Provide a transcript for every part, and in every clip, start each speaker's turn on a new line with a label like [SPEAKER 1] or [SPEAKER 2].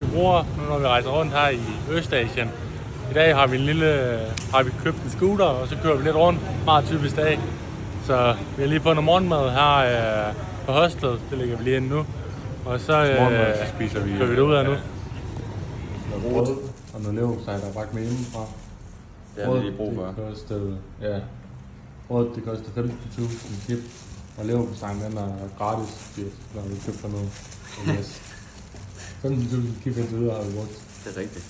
[SPEAKER 1] Vi bruger nu, når vi rejser rundt her i Østasien. I dag har vi købt en scooter, og så kører vi lidt rundt. Meget typisk dag. Så vi har lige fået noget morgenmad her på hostet. Det ligger vi lige inde nu. Og så
[SPEAKER 2] spiser vi
[SPEAKER 1] kører vi det ud af nu.
[SPEAKER 2] Noget brød og noget leverpostej, der er bagt med hjemmefra.
[SPEAKER 3] Det er lige brug for.
[SPEAKER 2] Brød, det koster 15.000 kip. Og leverpostejen, den er gratis, når vi køber noget. Yes. 15.000 kip indtil videre har vi brugt.
[SPEAKER 3] Det er rigtigt.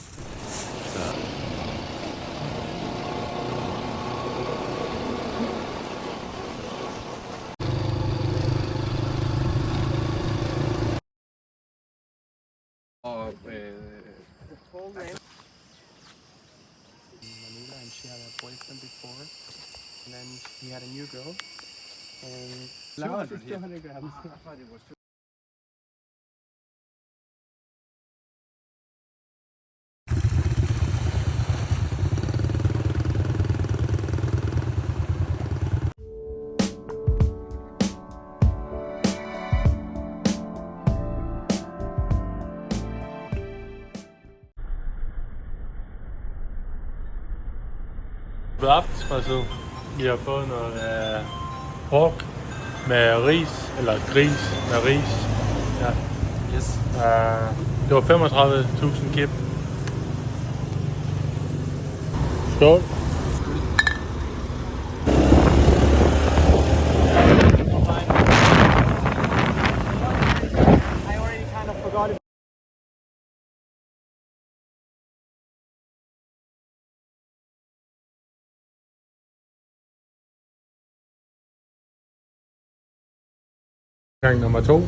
[SPEAKER 3] Så.
[SPEAKER 4] Og Manila, and she had a boyfriend before, and then he had a new girl, and 200 grams.
[SPEAKER 1] Aftensmåltid. Vi har fået noget pork med ris, eller gris med ris. Ja.
[SPEAKER 3] Yes.
[SPEAKER 1] Det var 35.000 kip. Skål.
[SPEAKER 4] I already kind of forgot it.
[SPEAKER 1] Gang nummer 2.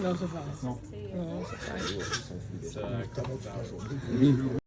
[SPEAKER 4] No surprise. No surprise.